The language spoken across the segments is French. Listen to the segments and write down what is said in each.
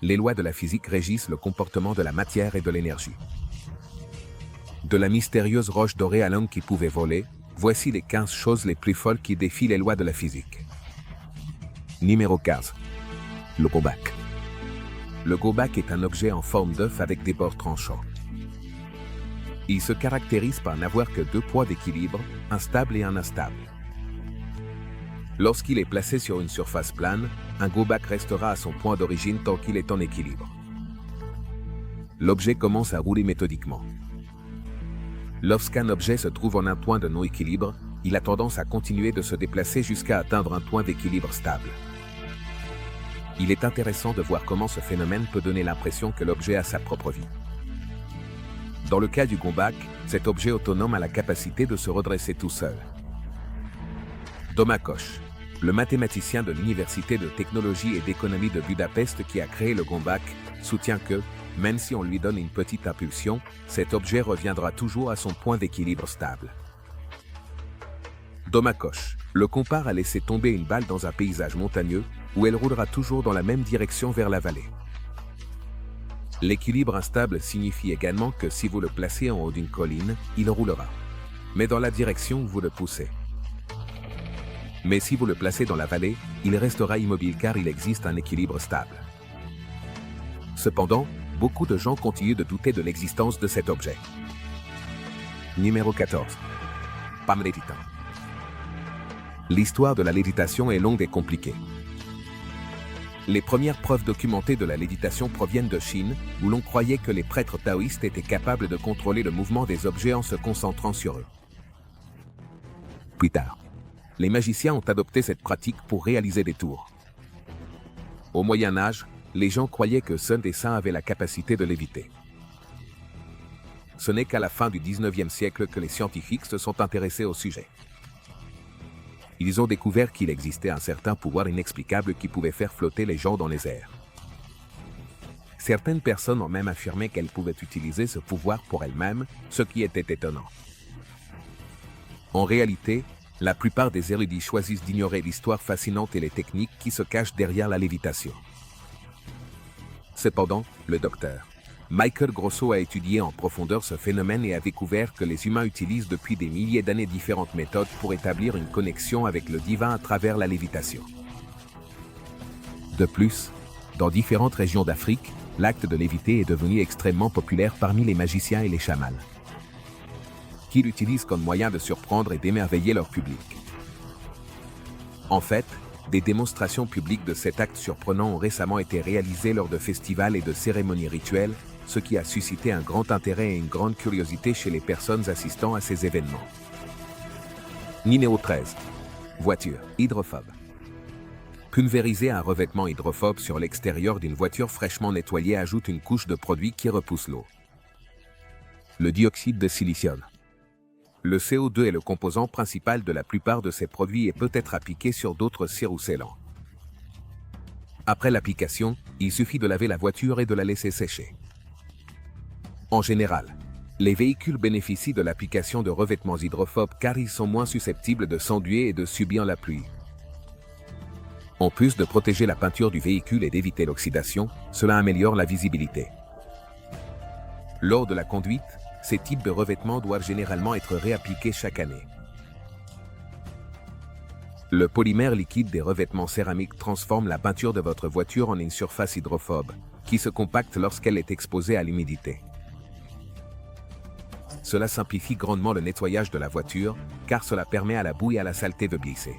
Les lois de la physique régissent le comportement de la matière et de l'énergie. De la mystérieuse roche dorée à langue qui pouvait voler, voici les 15 choses les plus folles qui défient les lois de la physique. Numéro 15. Le go-back. Le go-back est un objet en forme d'œuf avec des bords tranchants. Il se caractérise par n'avoir que deux poids d'équilibre, un stable et un instable. Lorsqu'il est placé sur une surface plane, un go-back restera à son point d'origine tant qu'il est en équilibre. L'objet commence à rouler méthodiquement. Lorsqu'un objet se trouve en un point de non-équilibre, il a tendance à continuer de se déplacer jusqu'à atteindre un point d'équilibre stable. Il est intéressant de voir comment ce phénomène peut donner l'impression que l'objet a sa propre vie. Dans le cas du go-back, cet objet autonome a la capacité de se redresser tout seul. Thomas Koch, le mathématicien de l'Université de technologie et d'économie de Budapest qui a créé le go-back, soutient que, même si on lui donne une petite impulsion, cet objet reviendra toujours à son point d'équilibre stable. Thomas Koch le compare à laisser tomber une balle dans un paysage montagneux, où elle roulera toujours dans la même direction vers la vallée. L'équilibre instable signifie également que si vous le placez en haut d'une colline, il roulera, mais dans la direction où vous le poussez. Mais si vous le placez dans la vallée, il restera immobile car il existe un équilibre stable. Cependant, beaucoup de gens continuent de douter de l'existence de cet objet. Numéro 14. Pam lévitant. L'histoire de la lévitation est longue et compliquée. Les premières preuves documentées de la lévitation proviennent de Chine, où l'on croyait que les prêtres taoïstes étaient capables de contrôler le mouvement des objets en se concentrant sur eux. Plus tard, les magiciens ont adopté cette pratique pour réaliser des tours. Au Moyen Âge, les gens croyaient que seuls des saints avaient la capacité de léviter. Ce n'est qu'à la fin du XIXe siècle que les scientifiques se sont intéressés au sujet. Ils ont découvert qu'il existait un certain pouvoir inexplicable qui pouvait faire flotter les gens dans les airs. Certaines personnes ont même affirmé qu'elles pouvaient utiliser ce pouvoir pour elles-mêmes, ce qui était étonnant. En réalité, la plupart des érudits choisissent d'ignorer l'histoire fascinante et les techniques qui se cachent derrière la lévitation. Cependant, le docteur Michael Grosso a étudié en profondeur ce phénomène et a découvert que les humains utilisent depuis des milliers d'années différentes méthodes pour établir une connexion avec le divin à travers la lévitation. De plus, dans différentes régions d'Afrique, l'acte de léviter est devenu extrêmement populaire parmi les magiciens et les chamans, qui l'utilisent comme moyen de surprendre et d'émerveiller leur public. En fait, des démonstrations publiques de cet acte surprenant ont récemment été réalisées lors de festivals et de cérémonies rituelles, ce qui a suscité un grand intérêt et une grande curiosité chez les personnes assistant à ces événements. Numéro 13. Voiture hydrophobe. Pulvériser un revêtement hydrophobe sur l'extérieur d'une voiture fraîchement nettoyée ajoute une couche de produit qui repousse l'eau. Le dioxyde de silicium. Le CO2 est le composant principal de la plupart de ces produits et peut être appliqué sur d'autres cires ou scellants. Après l'application, il suffit de laver la voiture et de la laisser sécher. En général, les véhicules bénéficient de l'application de revêtements hydrophobes car ils sont moins susceptibles de s'enduire et de subir la pluie. En plus de protéger la peinture du véhicule et d'éviter l'oxydation, cela améliore la visibilité. Lors de la conduite, ces types de revêtements doivent généralement être réappliqués chaque année. Le polymère liquide des revêtements céramiques transforme la peinture de votre voiture en une surface hydrophobe, qui se compacte lorsqu'elle est exposée à l'humidité. Cela simplifie grandement le nettoyage de la voiture, car cela permet à la boue et à la saleté de glisser.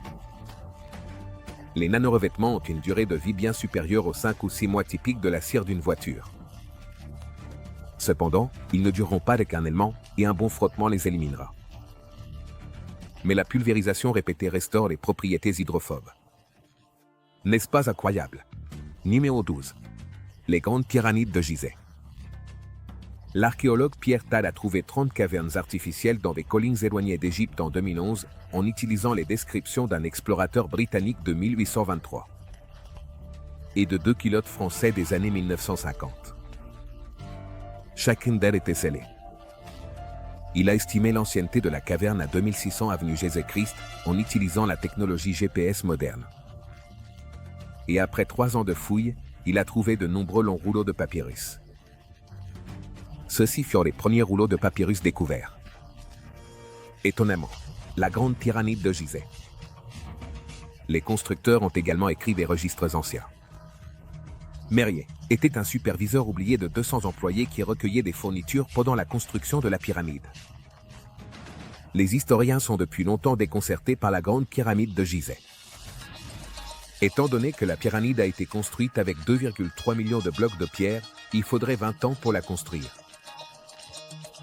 Les nanorevêtements ont une durée de vie bien supérieure aux 5 ou 6 mois typiques de la cire d'une voiture. Cependant, ils ne dureront pas d'éternellement et un bon frottement les éliminera. Mais la pulvérisation répétée restaure les propriétés hydrophobes. N'est-ce pas incroyable? Numéro 12. Les grandes pyramides de Gizeh. L'archéologue Pierre Tade a trouvé 30 cavernes artificielles dans des collines éloignées d'Égypte en 2011 en utilisant les descriptions d'un explorateur britannique de 1823 et de 2 pilotes français des années 1950. Chacune d'elles était scellée. Il a estimé l'ancienneté de la caverne à 2600 avenue Jésus-Christ en utilisant la technologie GPS moderne. Et après 3 ans de fouilles, il a trouvé de nombreux longs rouleaux de papyrus. Ceux-ci furent les premiers rouleaux de papyrus découverts. Étonnamment, la grande pyramide de Gizeh. Les constructeurs ont également écrit des registres anciens. Mérier était un superviseur oublié de 200 employés qui recueillait des fournitures pendant la construction de la pyramide. Les historiens sont depuis longtemps déconcertés par la grande pyramide de Gizeh. Étant donné que la pyramide a été construite avec 2,3 millions de blocs de pierre, il faudrait 20 ans pour la construire.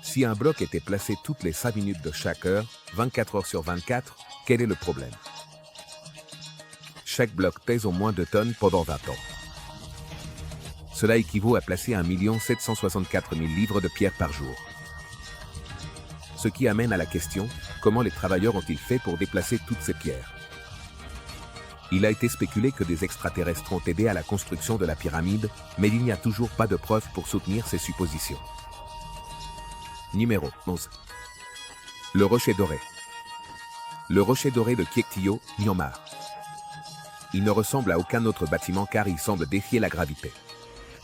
Si un bloc était placé toutes les 5 minutes de chaque heure, 24 heures sur 24, quel est le problème? Chaque bloc pèse au moins 2 tonnes pendant 20 ans. Cela équivaut à placer 1 764 000 livres de pierre par jour. Ce qui amène à la question, comment les travailleurs ont-ils fait pour déplacer toutes ces pierres? Il a été spéculé que des extraterrestres ont aidé à la construction de la pyramide, mais il n'y a toujours pas de preuves pour soutenir ces suppositions. Numéro 11. Le rocher doré. Le rocher doré de Kiektiyo, Myanmar. Il ne ressemble à aucun autre bâtiment car il semble défier la gravité.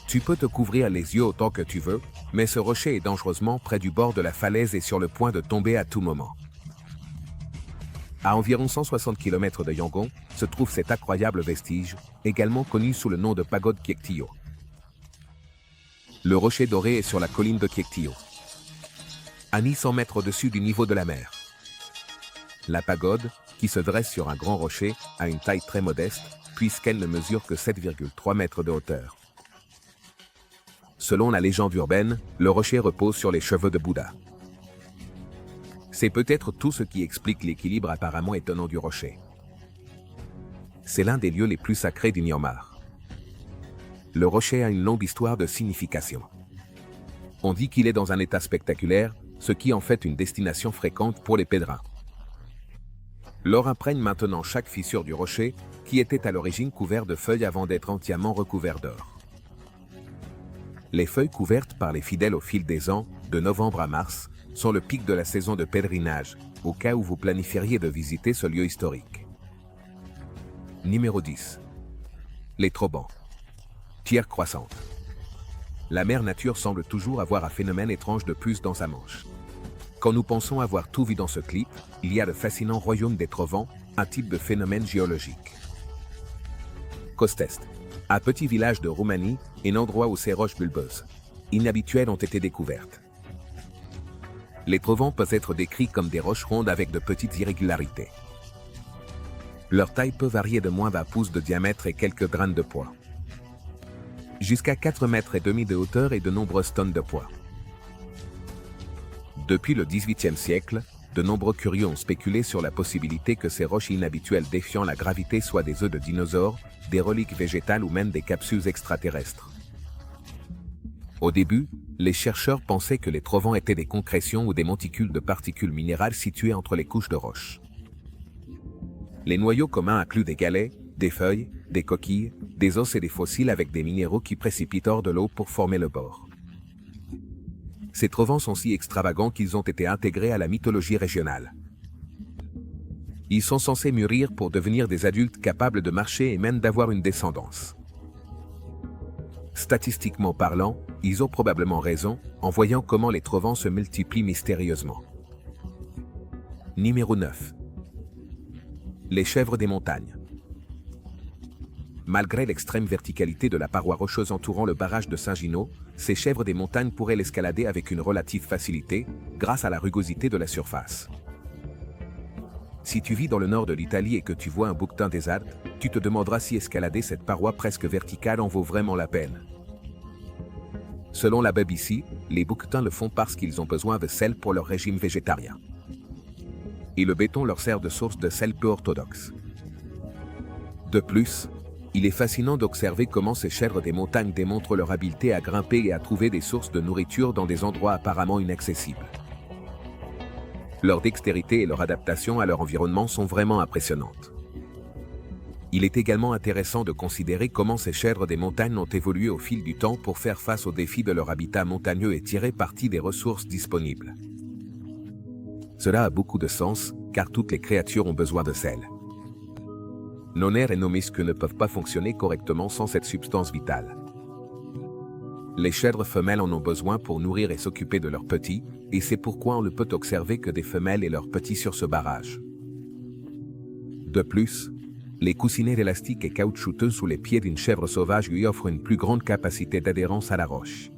Tu peux te couvrir les yeux autant que tu veux, mais ce rocher est dangereusement près du bord de la falaise et sur le point de tomber à tout moment. À environ 160 km de Yangon, se trouve cet incroyable vestige, également connu sous le nom de pagode Kiektiyo. Le rocher doré est sur la colline de Kiektiyo, à 100 mètres au-dessus du niveau de la mer. La pagode, qui se dresse sur un grand rocher, a une taille très modeste, puisqu'elle ne mesure que 7,3 mètres de hauteur. Selon la légende urbaine, le rocher repose sur les cheveux de Bouddha. C'est peut-être tout ce qui explique l'équilibre apparemment étonnant du rocher. C'est l'un des lieux les plus sacrés du Myanmar. Le rocher a une longue histoire de signification. On dit qu'il est dans un état spectaculaire, ce qui en fait une destination fréquente pour les pèlerins. L'or imprègne maintenant chaque fissure du rocher, qui était à l'origine couvert de feuilles avant d'être entièrement recouvert d'or. Les feuilles couvertes par les fidèles au fil des ans, de novembre à mars, sont le pic de la saison de pèlerinage, au cas où vous planifieriez de visiter ce lieu historique. Numéro 10. Les trobans. Pierre croissante. La mère nature semble toujours avoir un phénomène étrange de puce dans sa manche. Quand nous pensons avoir tout vu dans ce clip, il y a le fascinant royaume des trovans, un type de phénomène géologique. Kostest, un petit village de Roumanie, un endroit où ces roches bulbeuses, inhabituelles, ont été découvertes. Les trovans peuvent être décrits comme des roches rondes avec de petites irrégularités. Leur taille peut varier de moins d'1 pouce de diamètre et quelques grains de poids, jusqu'à 4,5 mètres de hauteur et de nombreuses tonnes de poids. Depuis le XVIIIe siècle, de nombreux curieux ont spéculé sur la possibilité que ces roches inhabituelles défiant la gravité soient des œufs de dinosaures, des reliques végétales ou même des capsules extraterrestres. Au début, les chercheurs pensaient que les trovans étaient des concrétions ou des monticules de particules minérales situées entre les couches de roches. Les noyaux communs incluent des galets, des feuilles, des coquilles, des os et des fossiles avec des minéraux qui précipitent hors de l'eau pour former le bord. Ces trovans sont si extravagants qu'ils ont été intégrés à la mythologie régionale. Ils sont censés mûrir pour devenir des adultes capables de marcher et même d'avoir une descendance. Statistiquement parlant, ils ont probablement raison, en voyant comment les trovans se multiplient mystérieusement. Numéro 9. Les chèvres des montagnes. Malgré l'extrême verticalité de la paroi rocheuse entourant le barrage de Saint-Gino, ces chèvres des montagnes pourraient l'escalader avec une relative facilité, grâce à la rugosité de la surface. Si tu vis dans le nord de l'Italie et que tu vois un bouquetin des Alpes, tu te demanderas si escalader cette paroi presque verticale en vaut vraiment la peine. Selon la BBC, les bouquetins le font parce qu'ils ont besoin de sel pour leur régime végétarien. Et le béton leur sert de source de sel peu orthodoxe. De plus, il est fascinant d'observer comment ces chèvres des montagnes démontrent leur habileté à grimper et à trouver des sources de nourriture dans des endroits apparemment inaccessibles. Leur dextérité et leur adaptation à leur environnement sont vraiment impressionnantes. Il est également intéressant de considérer comment ces chèvres des montagnes ont évolué au fil du temps pour faire face aux défis de leur habitat montagneux et tirer parti des ressources disponibles. Cela a beaucoup de sens, car toutes les créatures ont besoin de sel. Nos nerfs et nos muscles ne peuvent pas fonctionner correctement sans cette substance vitale. Les chèvres femelles en ont besoin pour nourrir et s'occuper de leurs petits, et c'est pourquoi on ne peut observer que des femelles et leurs petits sur ce barrage. De plus, les coussinets élastiques et caoutchouteux sous les pieds d'une chèvre sauvage lui offrent une plus grande capacité d'adhérence à la roche.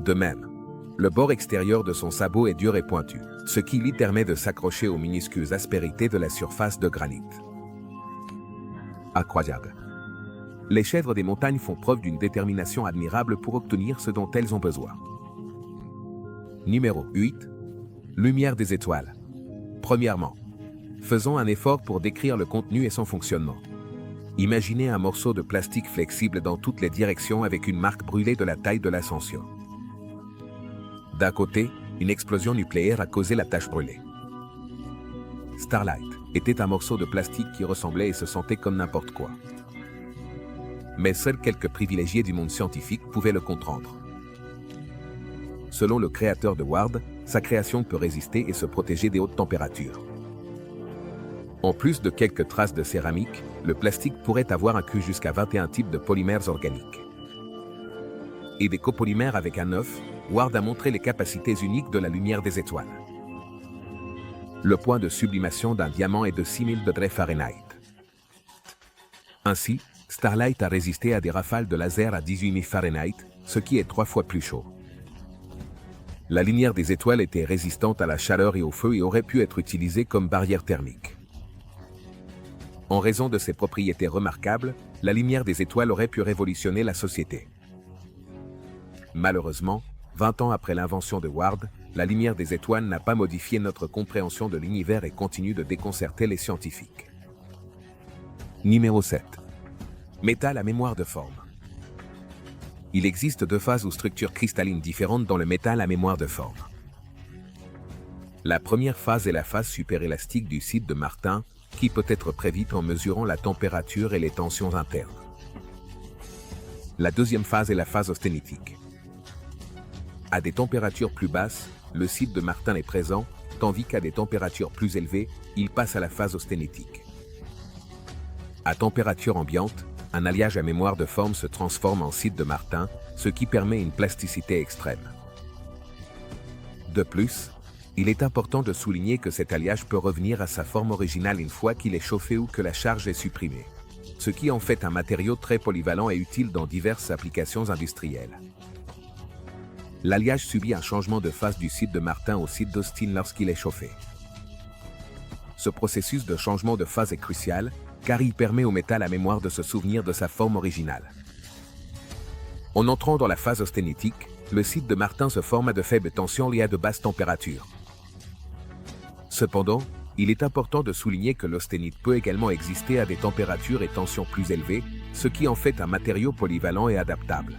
De même, le bord extérieur de son sabot est dur et pointu, ce qui lui permet de s'accrocher aux minuscules aspérités de la surface de granit. Incroyable. Les chèvres des montagnes font preuve d'une détermination admirable pour obtenir ce dont elles ont besoin. Numéro 8. Lumière des étoiles. Premièrement, faisons un effort pour décrire le contenu et son fonctionnement. Imaginez un morceau de plastique flexible dans toutes les directions avec une marque brûlée de la taille de l'ascension. D'un côté, une explosion nucléaire a causé la tache brûlée. Starlight était un morceau de plastique qui ressemblait et se sentait comme n'importe quoi. Mais seuls quelques privilégiés du monde scientifique pouvaient le comprendre. Selon le créateur de Ward, sa création peut résister et se protéger des hautes températures. En plus de quelques traces de céramique, le plastique pourrait avoir inclus jusqu'à 21 types de polymères organiques. Et des copolymères avec un œuf, Ward a montré les capacités uniques de la lumière des étoiles. Le point de sublimation d'un diamant est de 6000 degrés Fahrenheit. Ainsi, Starlight a résisté à des rafales de laser à 18 000 Fahrenheit, ce qui est 3 fois plus chaud. La lumière des étoiles était résistante à la chaleur et au feu et aurait pu être utilisée comme barrière thermique. En raison de ses propriétés remarquables, la lumière des étoiles aurait pu révolutionner la société. Malheureusement, 20 ans après l'invention de Ward, la lumière des étoiles n'a pas modifié notre compréhension de l'univers et continue de déconcerter les scientifiques. Numéro 7. Métal à mémoire de forme. Il existe deux phases ou structures cristallines différentes dans le métal à mémoire de forme. La première phase est la phase superélastique du site de Martin, qui peut être prédite en mesurant la température et les tensions internes. La deuxième phase est la phase austénitique. À des températures plus basses, le site de Martin est présent, tandis qu'à des températures plus élevées, il passe à la phase austénitique. À température ambiante, un alliage à mémoire de forme se transforme en site de Martin, ce qui permet une plasticité extrême. De plus, il est important de souligner que cet alliage peut revenir à sa forme originale une fois qu'il est chauffé ou que la charge est supprimée, ce qui en fait un matériau très polyvalent et utile dans diverses applications industrielles. L'alliage subit un changement de phase du site de Martin au site d'Austin lorsqu'il est chauffé. Ce processus de changement de phase est crucial, car il permet au métal à mémoire de se souvenir de sa forme originale. En entrant dans la phase austénitique, le site de Martin se forme à de faibles tensions liées à de basses températures. Cependant, il est important de souligner que l'austénite peut également exister à des températures et tensions plus élevées, ce qui en fait un matériau polyvalent et adaptable.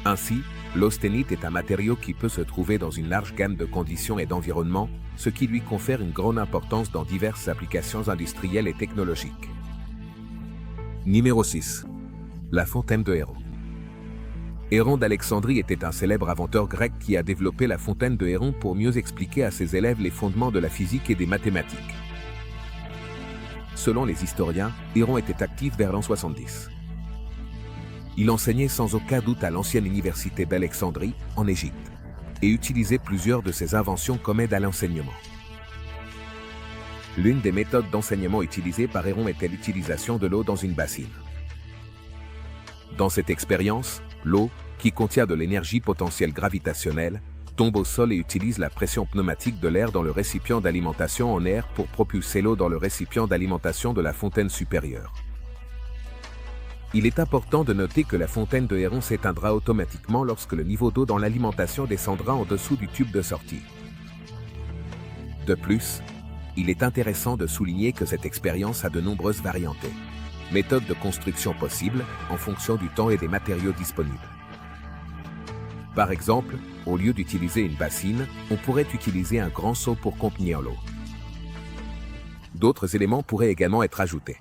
Ainsi, l'austénite est un matériau qui peut se trouver dans une large gamme de conditions et d'environnements, ce qui lui confère une grande importance dans diverses applications industrielles et technologiques. Numéro 6. La fontaine de Héron. Héron d'Alexandrie était un célèbre inventeur grec qui a développé la fontaine de Héron pour mieux expliquer à ses élèves les fondements de la physique et des mathématiques. Selon les historiens, Héron était actif vers l'an 70. Il enseignait sans aucun doute à l'ancienne université d'Alexandrie, en Égypte, et utilisait plusieurs de ses inventions comme aide à l'enseignement. L'une des méthodes d'enseignement utilisées par Héron était l'utilisation de l'eau dans une bassine. Dans cette expérience, l'eau, qui contient de l'énergie potentielle gravitationnelle, tombe au sol et utilise la pression pneumatique de l'air dans le récipient d'alimentation en air pour propulser l'eau dans le récipient d'alimentation de la fontaine supérieure. Il est important de noter que la fontaine de Héron s'éteindra automatiquement lorsque le niveau d'eau dans l'alimentation descendra en dessous du tube de sortie. De plus, il est intéressant de souligner que cette expérience a de nombreuses variantes. Méthodes de construction possibles en fonction du temps et des matériaux disponibles. Par exemple, au lieu d'utiliser une bassine, on pourrait utiliser un grand seau pour contenir l'eau. D'autres éléments pourraient également être ajoutés,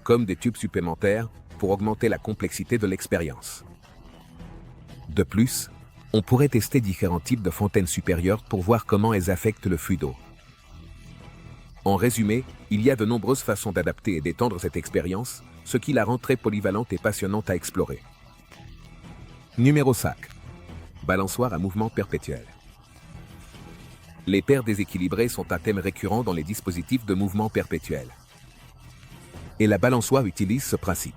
comme des tubes supplémentaires pour augmenter la complexité de l'expérience. De plus, on pourrait tester différents types de fontaines supérieures pour voir comment elles affectent le flux d'eau. En résumé, il y a de nombreuses façons d'adapter et d'étendre cette expérience, ce qui la rend très polyvalente et passionnante à explorer. Numéro 5. Balançoire à mouvement perpétuel. Les paires déséquilibrées sont un thème récurrent dans les dispositifs de mouvement perpétuel. Et la balançoire utilise ce principe.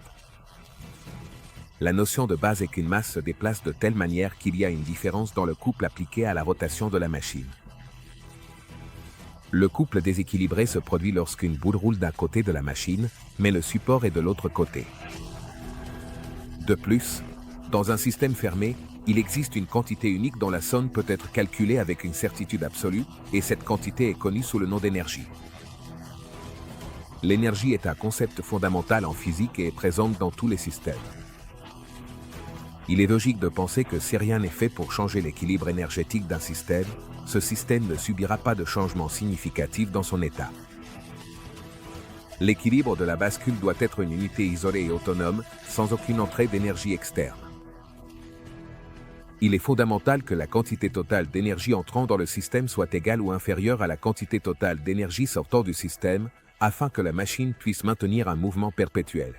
La notion de base est qu'une masse se déplace de telle manière qu'il y a une différence dans le couple appliqué à la rotation de la machine. Le couple déséquilibré se produit lorsqu'une boule roule d'un côté de la machine, mais le support est de l'autre côté. De plus, dans un système fermé, il existe une quantité unique dont la somme peut être calculée avec une certitude absolue, et cette quantité est connue sous le nom d'énergie. L'énergie est un concept fondamental en physique et est présente dans tous les systèmes. Il est logique de penser que si rien n'est fait pour changer l'équilibre énergétique d'un système, ce système ne subira pas de changement significatif dans son état. L'équilibre de la bascule doit être une unité isolée et autonome, sans aucune entrée d'énergie externe. Il est fondamental que la quantité totale d'énergie entrant dans le système soit égale ou inférieure à la quantité totale d'énergie sortant du système, afin que la machine puisse maintenir un mouvement perpétuel.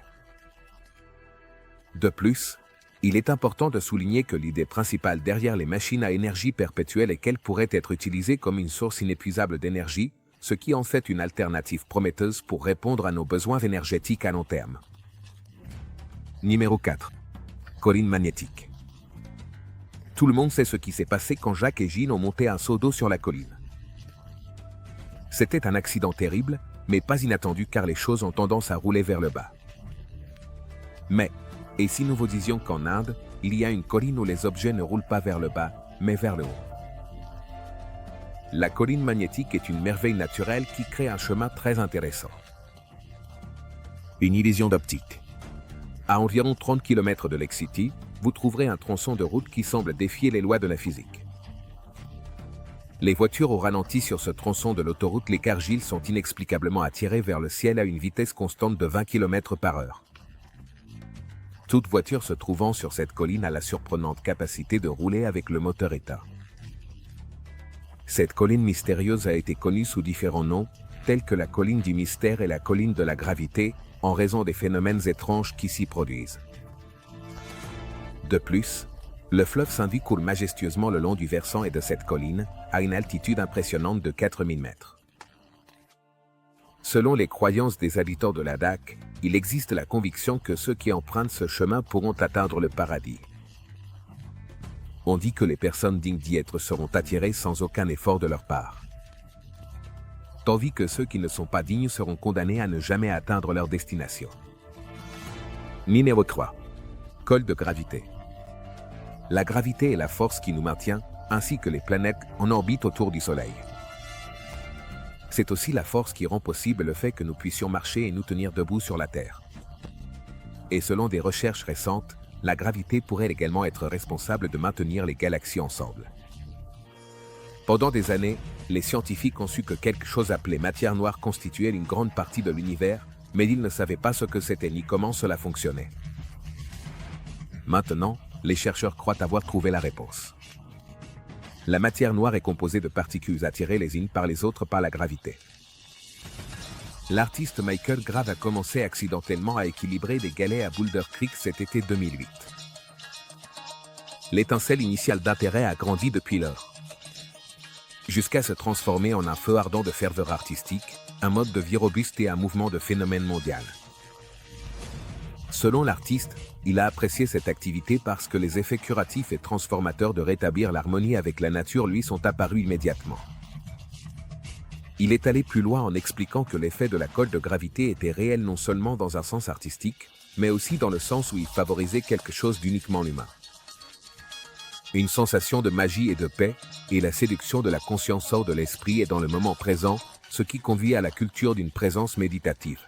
De plus, il est important de souligner que l'idée principale derrière les machines à énergie perpétuelle est qu'elles pourraient être utilisées comme une source inépuisable d'énergie, ce qui en fait une alternative prometteuse pour répondre à nos besoins énergétiques à long terme. Numéro 4. Colline magnétique. Tout le monde sait ce qui s'est passé quand Jacques et Gilles ont monté un seau d'eau sur la colline. C'était un accident terrible, mais pas inattendu car les choses ont tendance à rouler vers le bas. Mais, et si nous vous disions qu'en Inde, il y a une colline où les objets ne roulent pas vers le bas, mais vers le haut? La colline magnétique est une merveille naturelle qui crée un chemin très intéressant. Une illusion d'optique. À environ 30 km de Lake City, vous trouverez un tronçon de route qui semble défier les lois de la physique. Les voitures au ralenti sur ce tronçon de l'autoroute Lake Argyle sont inexplicablement attirées vers le ciel à une vitesse constante de 20 km/h. Toute voiture se trouvant sur cette colline a la surprenante capacité de rouler avec le moteur éteint. Cette colline mystérieuse a été connue sous différents noms, tels que la colline du mystère et la colline de la gravité, en raison des phénomènes étranges qui s'y produisent. De plus, le fleuve Saint-Louis coule majestueusement le long du versant et de cette colline, à une altitude impressionnante de 4000 mètres. Selon les croyances des habitants de Ladakh, il existe la conviction que ceux qui empruntent ce chemin pourront atteindre le paradis. On dit que les personnes dignes d'y être seront attirées sans aucun effort de leur part, tandis que ceux qui ne sont pas dignes seront condamnés à ne jamais atteindre leur destination. Numéro 3. Col de gravité. La gravité est la force qui nous maintient, ainsi que les planètes, en orbite autour du Soleil. C'est aussi la force qui rend possible le fait que nous puissions marcher et nous tenir debout sur la Terre. Et selon des recherches récentes, la gravité pourrait également être responsable de maintenir les galaxies ensemble. Pendant des années, les scientifiques ont su que quelque chose appelé matière noire constituait une grande partie de l'univers, mais ils ne savaient pas ce que c'était ni comment cela fonctionnait. Maintenant, les chercheurs croient avoir trouvé la réponse. La matière noire est composée de particules attirées les unes par les autres par la gravité. L'artiste Michael Grave a commencé accidentellement à équilibrer des galets à Boulder Creek cet été 2008. L'étincelle initiale d'intérêt a grandi depuis lors, jusqu'à se transformer en un feu ardent de ferveur artistique, un mode de vie robuste et un mouvement de phénomène mondial. Selon l'artiste, il a apprécié cette activité parce que les effets curatifs et transformateurs de rétablir l'harmonie avec la nature lui sont apparus immédiatement. Il est allé plus loin en expliquant que l'effet de la colle de gravité était réel non seulement dans un sens artistique, mais aussi dans le sens où il favorisait quelque chose d'uniquement humain. Une sensation de magie et de paix, et la séduction de la conscience hors de l'esprit et dans le moment présent, ce qui conduit à la culture d'une présence méditative.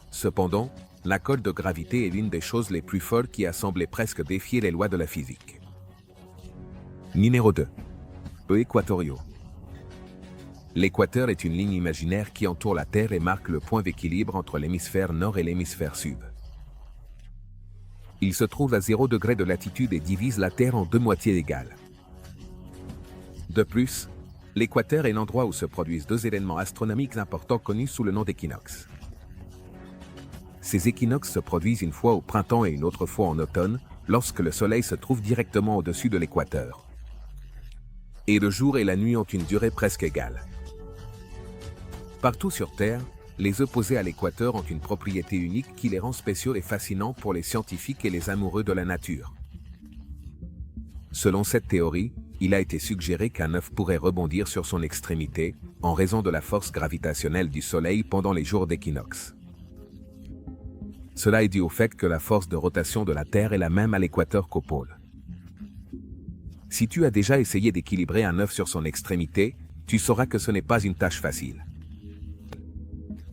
Cependant, la colle de gravité est l'une des choses les plus folles qui a semblé presque défier les lois de la physique. Numéro 2. Équatoriaux. L'équateur est une ligne imaginaire qui entoure la Terre et marque le point d'équilibre entre l'hémisphère nord et l'hémisphère sud. Il se trouve à 0 degré de latitude et divise la Terre en deux moitiés égales. De plus, L'équateur est l'endroit où se produisent deux événements astronomiques importants connus sous le nom d'équinoxes. Ces équinoxes se produisent une fois au printemps et une autre fois en automne, lorsque le Soleil se trouve directement au-dessus de l'équateur. Et le jour et la nuit ont une durée presque égale. Partout sur Terre, les opposés à l'équateur ont une propriété unique qui les rend spéciaux et fascinants pour les scientifiques et les amoureux de la nature. Selon cette théorie, il a été suggéré qu'un œuf pourrait rebondir sur son extrémité, en raison de la force gravitationnelle du Soleil pendant les jours d'équinoxe. Cela est dû au fait que la force de rotation de la Terre est la même à l'équateur qu'au pôle. Si tu as déjà essayé d'équilibrer un œuf sur son extrémité, tu sauras que ce n'est pas une tâche facile.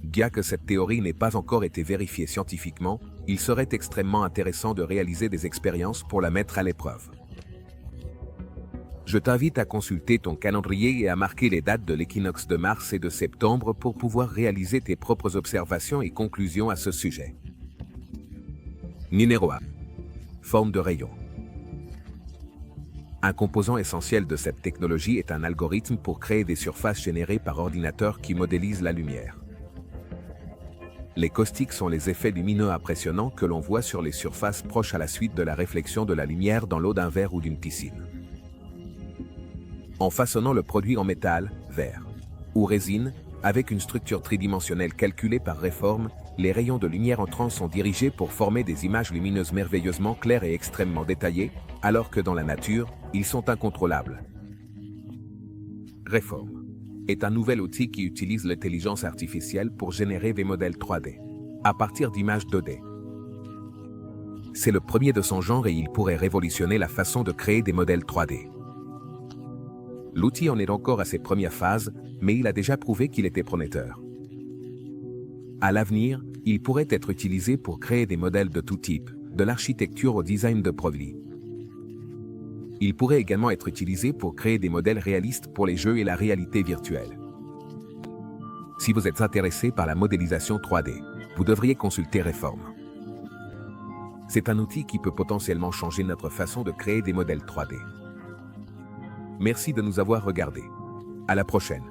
Bien que cette théorie n'ait pas encore été vérifiée scientifiquement, il serait extrêmement intéressant de réaliser des expériences pour la mettre à l'épreuve. Je t'invite à consulter ton calendrier et à marquer les dates de l'équinoxe de mars et de septembre pour pouvoir réaliser tes propres observations et conclusions à ce sujet. Numéro 1. Forme de rayon. Un composant essentiel de cette technologie est un algorithme pour créer des surfaces générées par ordinateur qui modélisent la lumière. Les caustiques sont les effets lumineux impressionnants que l'on voit sur les surfaces proches à la suite de la réflexion de la lumière dans l'eau d'un verre ou d'une piscine. En façonnant le produit en métal, verre ou résine, avec une structure tridimensionnelle calculée par Reform, les rayons de lumière entrants sont dirigés pour former des images lumineuses merveilleusement claires et extrêmement détaillées, alors que dans la nature, ils sont incontrôlables. Reform est un nouvel outil qui utilise l'intelligence artificielle pour générer des modèles 3D, à partir d'images 2D. C'est le premier de son genre et il pourrait révolutionner la façon de créer des modèles 3D. L'outil en est encore à ses premières phases, mais il a déjà prouvé qu'il était prometteur. À l'avenir, il pourrait être utilisé pour créer des modèles de tout type, de l'architecture au design de produits. Il pourrait également être utilisé pour créer des modèles réalistes pour les jeux et la réalité virtuelle. Si vous êtes intéressé par la modélisation 3D, vous devriez consulter Reform. C'est un outil qui peut potentiellement changer notre façon de créer des modèles 3D. Merci de nous avoir regardés. À la prochaine.